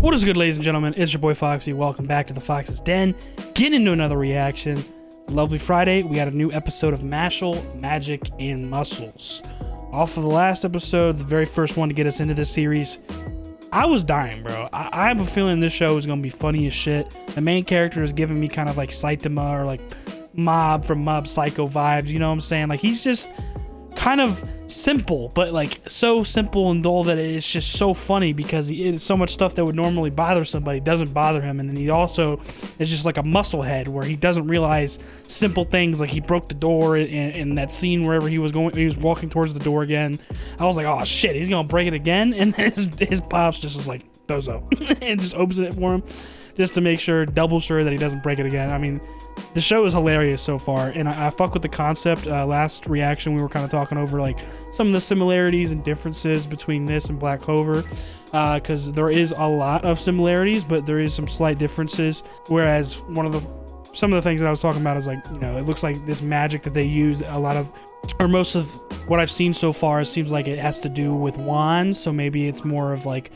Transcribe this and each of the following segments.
What is good, ladies and gentlemen? It's your boy Foxy. Welcome back to the Fox's Den. Getting into another reaction. Lovely Friday. We got a new episode of MASHLE, Magic, and Muscles. Off of the last episode, the very first one to get us into this series, I was dying, bro. I have a feeling this show is going to be funny as shit. The main character is giving me kind of like Saitama or like Mob from Mob Psycho vibes. You know what I'm saying? Like, he's just kind of simple, but like so simple and dull that it's just so funny because it's so much stuff that would normally bother somebody doesn't bother him. And then he also is just like a muscle head where he doesn't realize simple things, like he broke the door in that scene wherever he was going. He was walking towards the door again. I was like, oh shit, he's gonna break it again. And his pops just is like, dozo, and just opens it for him just to make sure, double sure that he doesn't break it again. I mean, the show is hilarious so far, and I fuck with the concept. Last reaction, we were kind of talking over like some of the similarities and differences between this and Black Clover, because there is a lot of similarities, but there is some slight differences. Whereas some of the things that I was talking about is like, you know, it looks like this magic that they use, a lot of, or most of what I've seen so far, it seems like it has to do with wands. So maybe it's more of like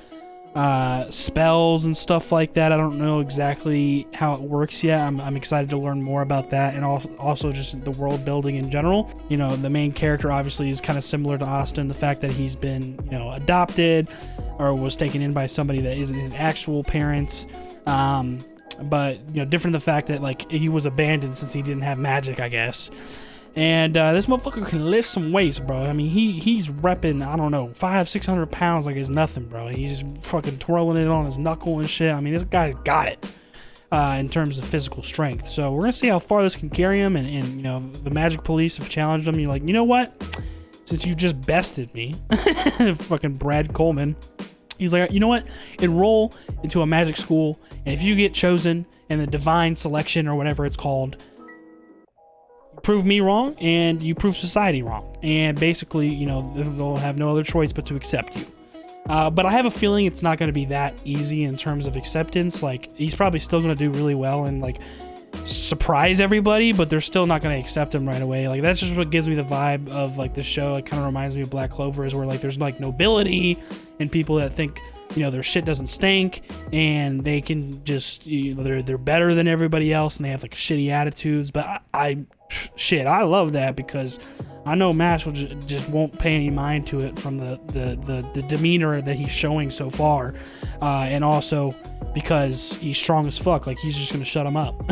spells and stuff like that. I don't know exactly how it works yet. I'm excited to learn more about that, and also just the world building in general. You know, the main character obviously is kind of similar to Austin, the fact that he's been, you know, adopted or was taken in by somebody that isn't his actual parents, but you know, different the fact that like he was abandoned since he didn't have magic, I guess. And this motherfucker can lift some weights, bro. I mean, he's repping, I don't know, 500-600 pounds like it's nothing, bro. And he's just fucking twirling it on his knuckle and shit. I mean, this guy's got it in terms of physical strength. So we're gonna see how far this can carry him. And you know, the Magic Police have challenged him. You're like, you know what? Since you just bested me, fucking Brad Coleman. He's like, you know what? Enroll into a magic school, and if you get chosen in the divine selection or whatever it's called, prove me wrong and you prove society wrong, and basically, you know, they'll have no other choice but to accept you. But I have a feeling it's not going to be that easy in terms of acceptance. Like, he's probably still going to do really well and like surprise everybody, but they're still not going to accept him right away. Like, that's just what gives me the vibe of like the show. It kind of reminds me of Black Clover, is where like there's like nobility and people that think, you know, their shit doesn't stink and they can just, you know, they're better than everybody else, and they have like shitty attitudes. But I love that, because I know MASHLE just won't pay any mind to it from the demeanor that he's showing so far, and also because he's strong as fuck. Like, he's just gonna shut him up.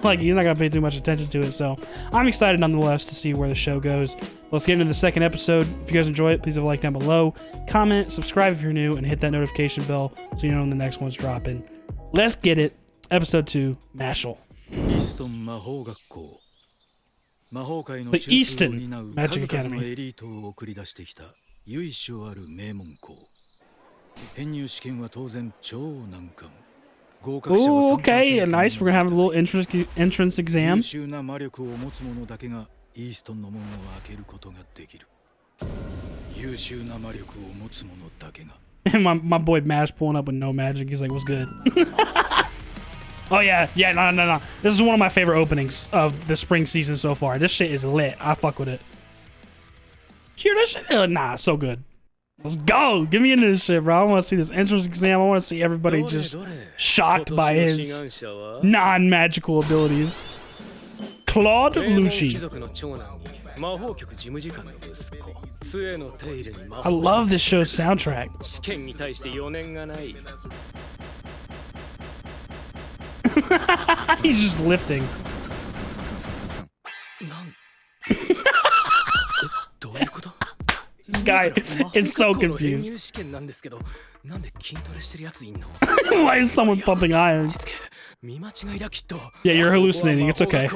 Like, he's not gonna pay too much attention to it. So I'm excited nonetheless to see where the show goes. Let's get into the second episode. If you guys enjoy it, please leave a like down below, comment, subscribe if you're new, and hit that notification bell so you know when the next one's dropping. Let's get it. Episode 2, MASHLE. The Easton Magic Academy. Oh, okay, nice. We're gonna have a little entrance exam. And my boy Mash pulling up with no magic. He's like, what's good? Oh yeah, no. This is one of my favorite openings of the spring season so far. This shit is lit. I fuck with it. Hear this shit? Nah, so good. Let's go. Get me into this shit, bro. I want to see this entrance exam. I want to see everybody just shocked by his non-magical abilities. Claude Lucci. I love this show's soundtrack. He's just lifting. This guy is so confused. Why is someone pumping iron? Yeah, you're hallucinating. It's okay.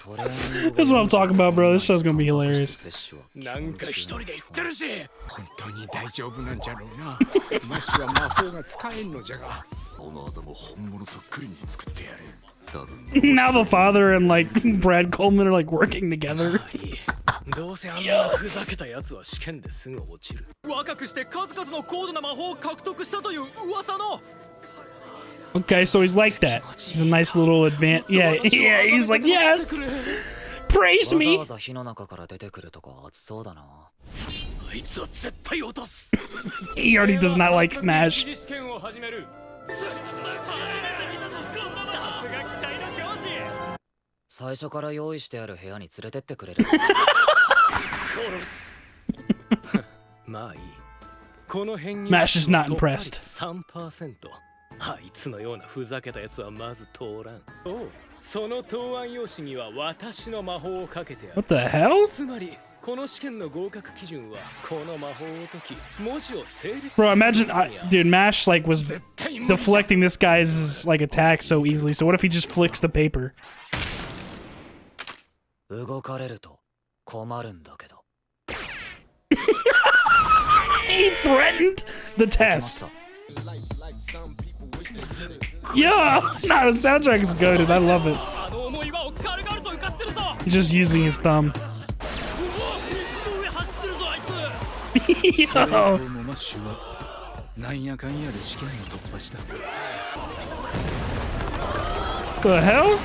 This is what I'm talking about, bro. This show's gonna be hilarious. Now the father and like Brad Coleman are like working together. Okay, so he's like that. He's a nice little advance. Yeah, he's like, yes, praise me. He already does not like MASH. MASH is not impressed. What the hell? Bro, imagine, dude, MASH like was deflecting this guy's like attack so easily. So what if he just flicks the paper? He threatened the test. Yeah, nah, the soundtrack is goated. I love it. He's just using his thumb. Yo. The hell?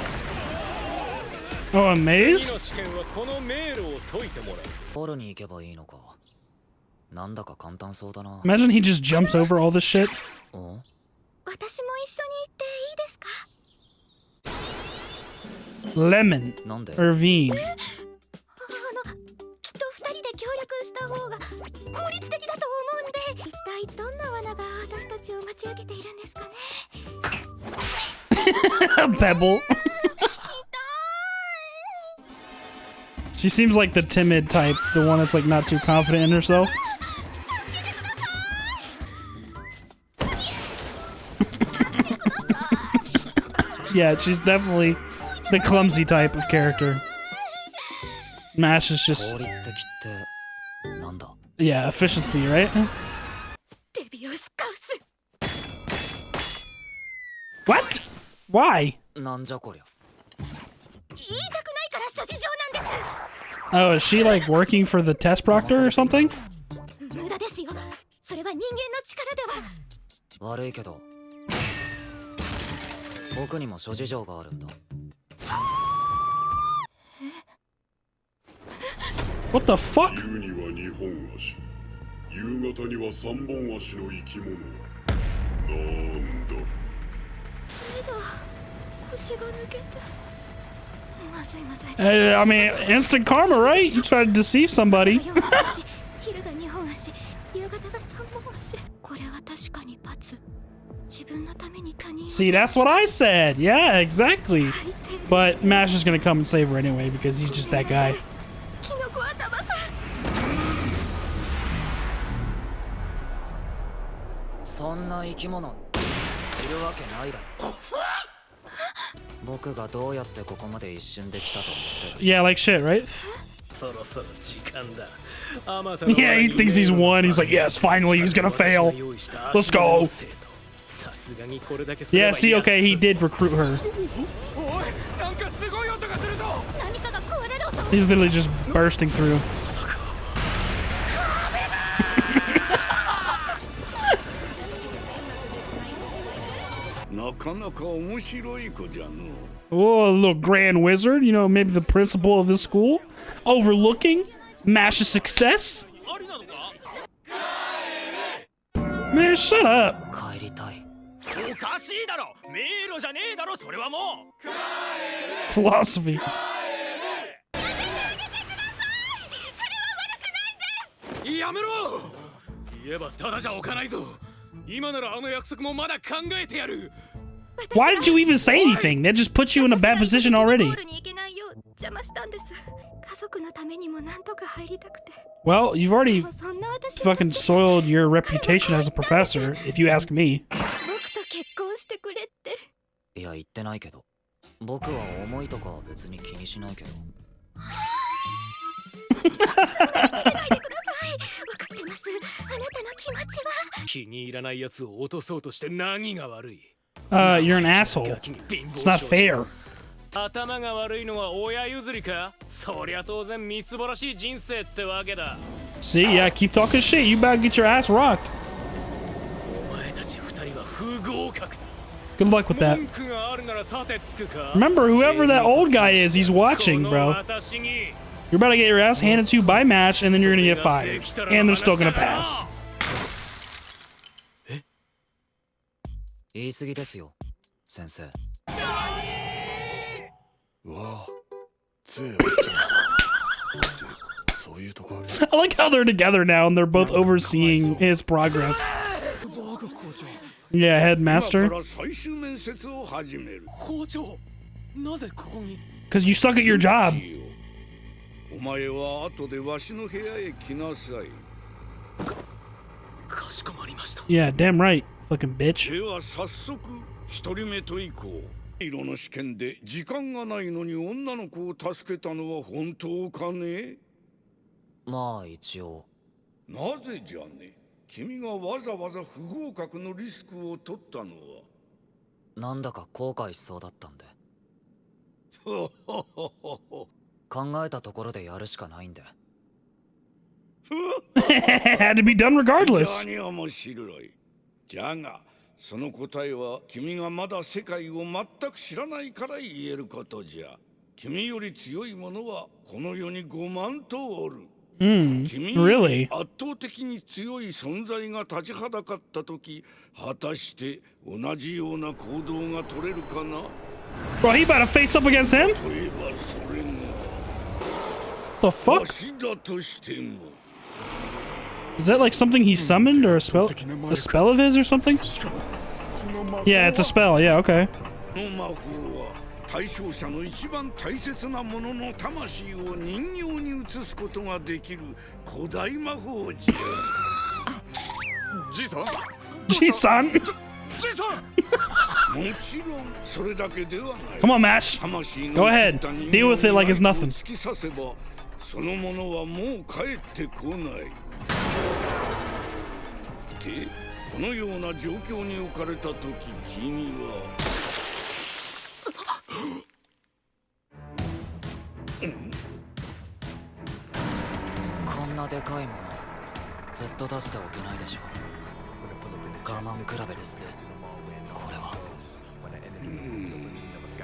Oh, a maze? Imagine he just jumps over all this shit. Lemon. Irvine. Pebble. She seems like the timid type, the one that's like not too confident in herself. Yeah, she's definitely the clumsy type of character. MASH is just... Yeah, efficiency, right? What? Why? Oh, is she like working for the test proctor or something? What the fuck? I mean, instant karma, right? You try to deceive somebody. See, that's what I said. Yeah, exactly. But MASH is gonna come and save her anyway because he's just that guy. Yeah, like shit, right? Yeah, he thinks he's won. He's like, yes, finally, he's gonna fail. Let's go. Yeah, see, okay, he did recruit her. He's literally just bursting through. Oh, a little grand wizard, you know, maybe the principal of the school, overlooking MASH's success. Man, shut up. Philosophy. Why did you even say anything? That just puts you in a bad position already. Well, you've already fucking soiled your reputation as a professor, if you ask me. You're an asshole. It's not fair. See, yeah, keep talking shit. You about to get your ass rocked. Good luck with that. Remember, whoever that old guy is, he's watching, bro. You're about to get your ass handed to you by MASH, and then you're gonna get fired. And they're still gonna pass. I like how they're together now and they're both overseeing his progress. Yeah, headmaster. Because you suck at your job. Yeah, damn right. Fucking bitch. 色の試験で時間がないのに女の子を助けたのは本当かね？まあ一応。なぜじゃね？君がわざわざ不合格のリスクを取ったのは。なんだか後悔しそうだったんで。考えたところでやるしかないんで。Had to be done regardless. 非常に面白い。じゃが。 その答えは君がまだ世界を全く知らないから言えることじゃ。君より強い者はこの世に5万とおる。君より圧倒的に強い存在が立ちはだかったとき、果たして同じような行動が取れるかな？ Bro, he about to face up against him? 例えばそれが The fuck? わしだとしても。 Is that like something he summoned or a spell of his or something? Yeah, it's a spell. Yeah, okay. 対象者の一番大切なものの魂を人形に移すことができる古代魔法じゃ。じいさん。じいさん。じいさん。もちろんそれだけではない。Come on, MASH. Go ahead. Deal with it like it's nothing. 突き刺せばそのものはもう帰ってこない。で、このような状況に置かれたとき、君は。 こんなでかいものずっと出しておけないでしょ。我慢比べですね。これは。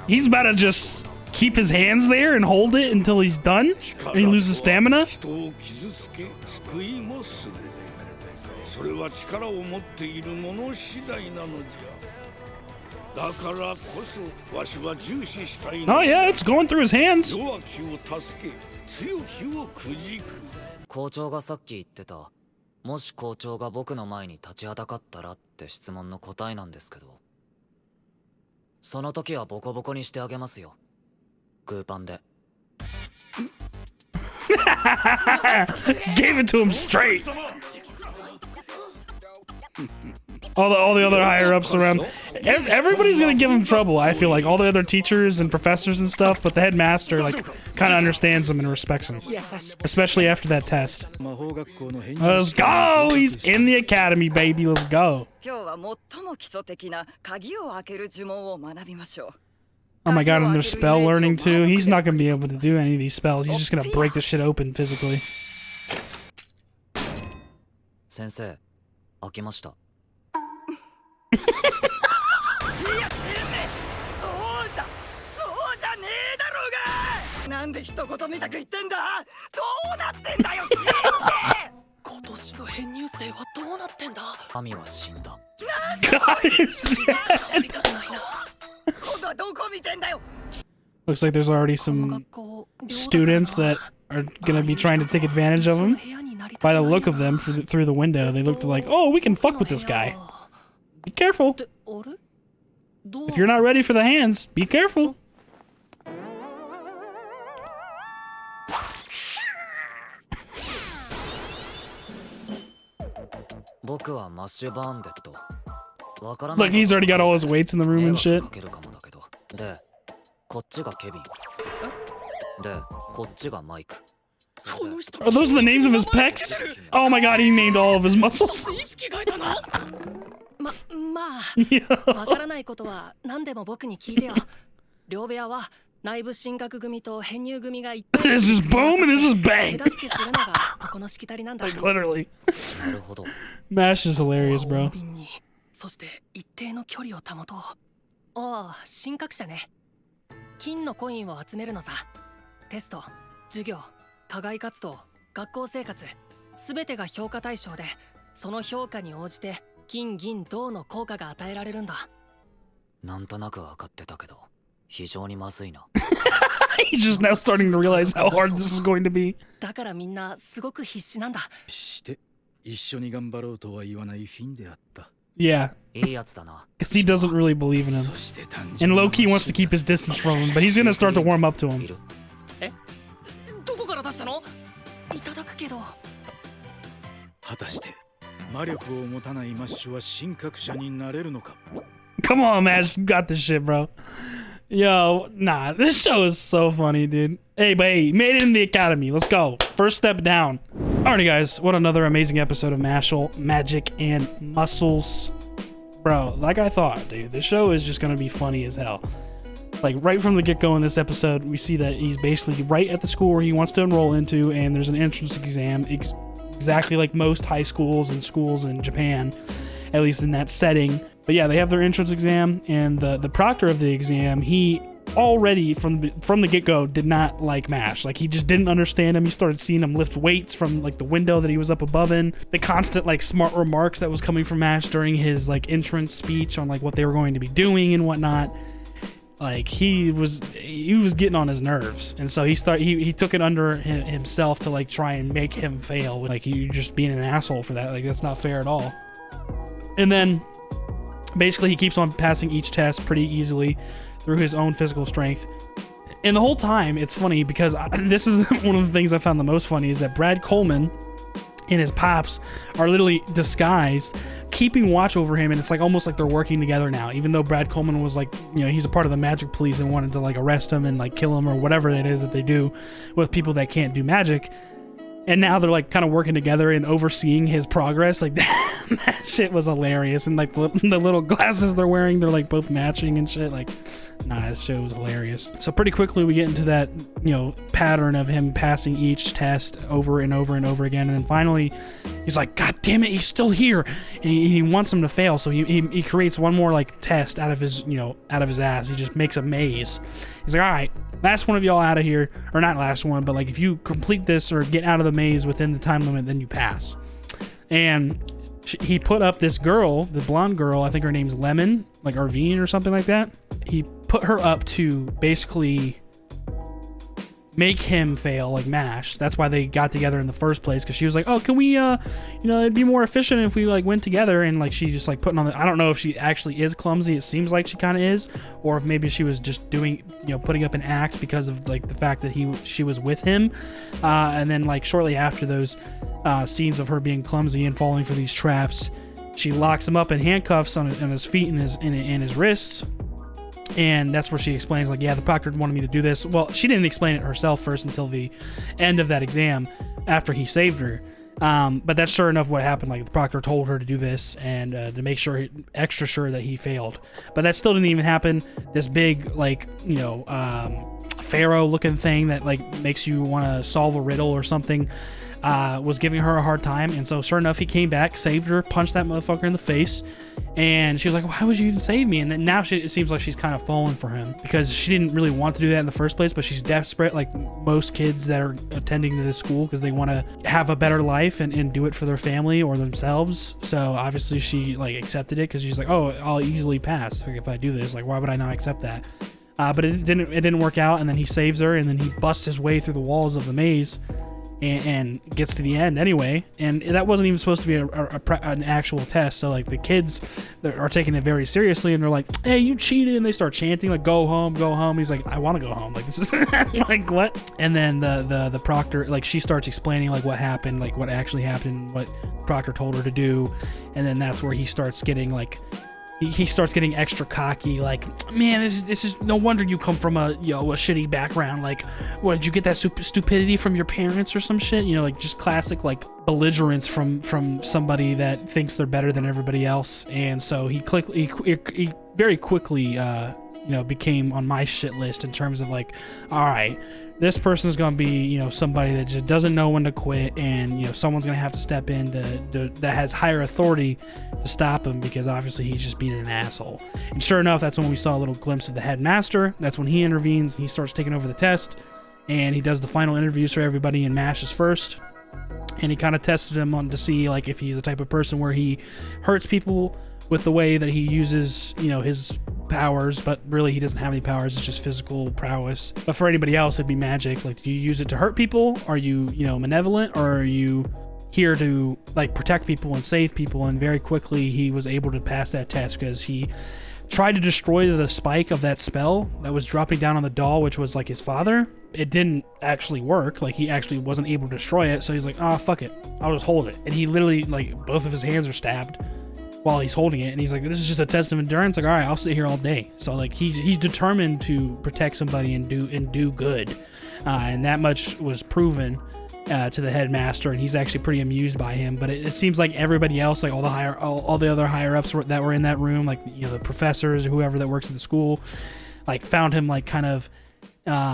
He's about to just keep his hands there and hold it until he's done and he loses stamina. それは力を持っている者次第なのじゃ。だからこそわしは重視したいの。 Oh yeah, it's going through his hands. 弱きを助け、強きをくじく。校長がさっき言ってた、もし校長が僕の前に立ちはだかったらって質問の答えなんですけど、その時はボコボコにしてあげますよ。グーパンで。Gave it to him straight. All the other higher ups around, everybody's gonna give him trouble. I feel like all the other teachers and professors and stuff, but the headmaster like kind of understands him and respects him, especially after that test. Let's go! He's in the academy, baby. Let's go. Oh my god, and there's spell learning too. He's not gonna be able to do any of these spells. He's just gonna break this shit open physically. 先生、開きました。なんで一言みたく言ってんだ。どうなってんだよ、死ねって今年の編入生はどうなってんだ。神は死んだ。God is dead. Looks like there's already some students that are gonna be trying to take advantage of him. By the look of them through the window, they looked like, oh, we can fuck with this guy. Be careful. If you're not ready for the hands, be careful. Look, he's already got all his weights in the room and shit. Are those the names of his pecs? Oh my god, he named all of his muscles. This is boom and this is bang. Like, literally. MASH is hilarious, bro. ああ、神格者ね。金のコインを集めるのさ。テスト、授業、課外活動、学校生活、すべてが評価対象で、その評価に応じて金銀銅の効果が与えられるんだ。なんとなく分かってたけど、非常にまずいな。He's just now starting to realize how hard this is going to be. だからみんなすごく必死なんだ。して一緒に頑張ろうとは言わないフィンであった。Yeah. いいやつだな。Because he doesn't really believe in him. And Loki wants to keep his distance from him, but he's gonna start to warm up to him. え、どこから出したの？いただくけど。果たして魔力を持たないマッシュは神格者になれるのか。 Come on, Mash, you got this shit, bro. Yo, nah, this show is so funny, dude. Hey, but hey, made it in the academy. Let's go. First step down. Alrighty, guys, what another amazing episode of MASHLE, Magic and Muscles. Bro, like I thought, dude, this show is just gonna be funny as hell. Like, right from the get-go in this episode, we see that he's basically right at the school where he wants to enroll into, and there's an entrance exam, exactly like most high schools and schools in Japan, at least in that setting. But yeah, they have their entrance exam, and the proctor of the exam, he already from the get-go did not like MASH. Like, he just didn't understand him. He started seeing him lift weights from like the window that he was up above in. The constant like smart remarks that was coming from MASH during his like entrance speech on like what they were going to be doing and whatnot. Like, he was getting on his nerves, and so he took it under himself to like try and make him fail. Like, you just being an asshole for that. Like, that's not fair at all. And then basically he keeps on passing each test pretty easily through his own physical strength. And the whole time, it's funny because this is one of the things I found the most funny, is that Brad Coleman and his pops are literally disguised, keeping watch over him, and it's like almost like they're working together now, even though Brad Coleman was like, you know, he's a part of the magic police and wanted to like arrest him and like kill him or whatever it is that they do with people that can't do magic. And now they're like kind of working together and overseeing his progress. Like, that shit was hilarious. And like the little glasses they're wearing, they're like both matching and shit. Like, nah, this show was hilarious. So pretty quickly we get into that, you know, pattern of him passing each test over and over and over again. And then finally he's like, God damn it, he's still here. And he wants him to fail. So he creates one more like test out of his, you know, out of his ass. He just makes a maze. He's like, all right, last one of y'all out of here, or not last one, but like if you complete this or get out of the maze within the time limit, then you pass. And he put up this girl, the blonde girl, I think her name's Lemon, like Arvine or something like that. He put her up to basically make him fail like MASH. That's why they got together in the first place, because she was like, oh, can we you know, it'd be more efficient if we like went together. And like she just like putting on the, I don't know if she actually is clumsy, it seems like she kind of is, or if maybe she was just doing, you know, putting up an act because of like the fact that she was with him. And then like shortly after those scenes of her being clumsy and falling for these traps, she locks him up in handcuffs on his feet and his wrists. And that's where she explains, like, yeah, the proctor wanted me to do this. Well, she didn't explain it herself first until the end of that exam after he saved her. But that's sure enough what happened. Like, the proctor told her to do this and to make sure, extra sure that he failed. But that still didn't even happen. This big, like, you know, pharaoh looking thing that like makes you want to solve a riddle or something was giving her a hard time. And so sure enough, he came back, saved her, punched that motherfucker in the face, and she was like, why would you even save me? And then now it seems like she's kind of fallen for him, because she didn't really want to do that in the first place, but she's desperate, like most kids that are attending to this school, because they want to have a better life and do it for their family or themselves. So obviously she like accepted it, because she's like, oh, I'll easily pass if I do this. Like, why would I not accept that? But it didn't work out, and then he saves her, and then he busts his way through the walls of the maze and gets to the end anyway. And that wasn't even supposed to be an actual test. So like the kids are taking it very seriously, and they're like, hey, you cheated, and they start chanting like, go home, go home. He's like, I want to go home. Like, this is like, what? And then the proctor, like, she starts explaining like what happened, like what actually happened, what the proctor told her to do. And then that's where he starts getting like, he starts getting extra cocky, like, man, this is no wonder you come from a shitty background. Like, what, did you get that stupidity from your parents or some shit? You know, like just classic like belligerence from somebody that thinks they're better than everybody else. And so he very quickly became on my shit list in terms of like, all right, this person is going to be, somebody that just doesn't know when to quit, and someone's going to have to step in that has higher authority to stop him, because obviously he's just being an asshole. And sure enough, that's when we saw a little glimpse of the headmaster. That's when he intervenes and he starts taking over the test, and he does the final interviews for everybody, and Mash is first. And he kind of tested him on to see like if he's the type of person where he hurts people with the way that he uses, his powers, but really he doesn't have any powers. It's just physical prowess. But for anybody else, it'd be magic. Like, do you use it to hurt people? Are you, malevolent, or are you here to like protect people and save people? And very quickly he was able to pass that test, because he tried to destroy the spike of that spell that was dropping down on the doll, which was like his father. It didn't actually work. Like, he actually wasn't able to destroy it, so he's like, oh, fuck it, I'll just hold it. And he literally, like, both of his hands are stabbed while he's holding it, and he's like, this is just a test of endurance. Like, all right, I'll sit here all day. So like he's determined to protect somebody and do good, and that much was proven to the headmaster, and he's actually pretty amused by him. But it seems like everybody else, like all the other higher ups that were in that room, like the professors or whoever that works at the school, like found him like kind of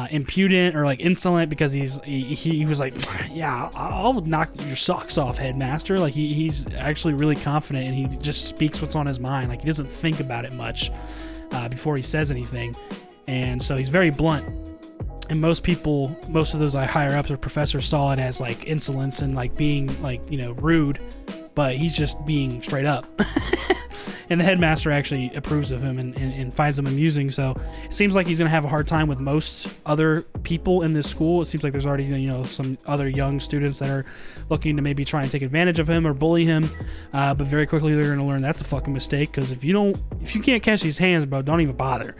impudent or like insolent, because he was like, yeah, I'll knock your socks off, headmaster. Like he's actually really confident, and he just speaks what's on his mind. Like, he doesn't think about it much before he says anything, and so he's very blunt. And most of those like higher ups or professors saw it as like insolence and like being like rude, but he's just being straight up. And the headmaster actually approves of him and finds him amusing. So it seems like he's going to have a hard time with most other people in this school. It seems like there's already, some other young students that are looking to maybe try and take advantage of him or bully him. But very quickly they're going to learn that's a fucking mistake, because if you can't catch these hands, bro, don't even bother.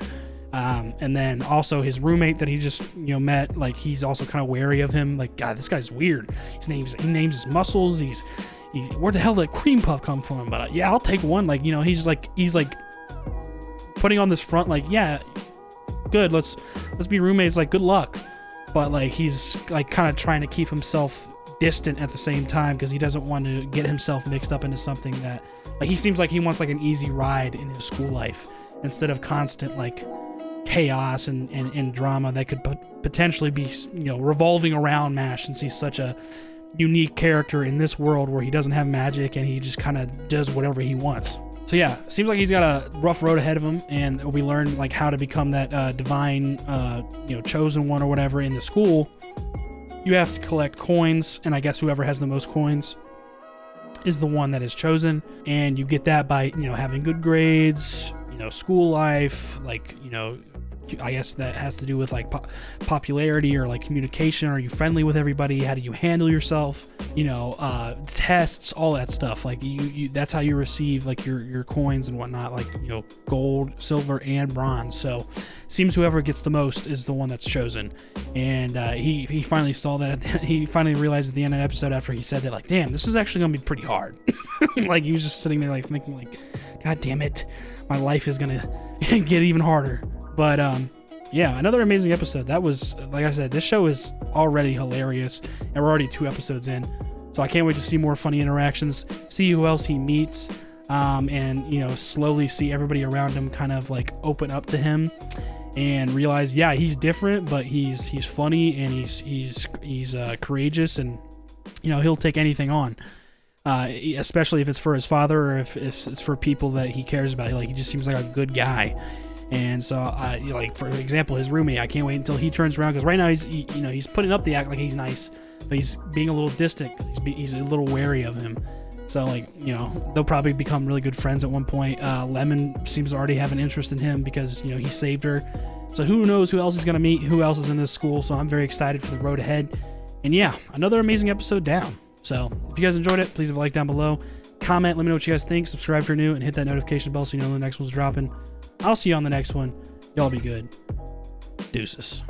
And then also his roommate that he just met, like, he's also kind of wary of him. Like, God, this guy's weird. He names his muscles. Where the hell did that cream puff come from? But yeah, I'll take one. Like, he's like putting on this front, like, yeah, good, let's be roommates, like, good luck. But like, he's like kind of trying to keep himself distant at the same time, because he doesn't want to get himself mixed up into something that, like, he seems like he wants like an easy ride in his school life instead of constant like chaos and drama that could potentially be revolving around Mash, since he's such a unique character in this world where he doesn't have magic and he just kind of does whatever he wants. So yeah, seems like he's got a rough road ahead of him, and we learn like how to become that divine chosen one or whatever in the school. You have to collect coins, and I guess whoever has the most coins is the one that is chosen, and you get that by having good grades, school life, like I guess that has to do with like popularity or like communication. Are you friendly with everybody? How do you handle yourself? Tests, all that stuff. Like you that's how you receive like your coins and whatnot, like gold, silver, and bronze. So seems whoever gets the most is the one that's chosen. And he finally saw that. He finally realized at the end of the episode, after he said that, like, damn, this is actually gonna be pretty hard. Like, he was just sitting there like thinking like, God damn it, my life is gonna get even harder. But yeah, another amazing episode. That was, like I said, this show is already hilarious, and we're already 2 episodes in. So I can't wait to see more funny interactions, see who else he meets, and slowly see everybody around him kind of like open up to him and realize, yeah, he's different, but he's funny, and he's courageous, and he'll take anything on. Especially if it's for his father, or if it's for people that he cares about. Like, he just seems like a good guy. And so, like, for example, his roommate, I can't wait until he turns around, because right now he's putting up the act like he's nice, but he's being a little distant. He's a little wary of him. So, like, they'll probably become really good friends at one point. Lemon seems to already have an interest in him because, he saved her. So who knows who else he's going to meet, who else is in this school. So I'm very excited for the road ahead. And yeah, another amazing episode down. So if you guys enjoyed it, please leave a like down below. Comment, let me know what you guys think. Subscribe if you're new, and hit that notification bell so you know when the next one's dropping. I'll see you on the next one. Y'all be good. Deuces.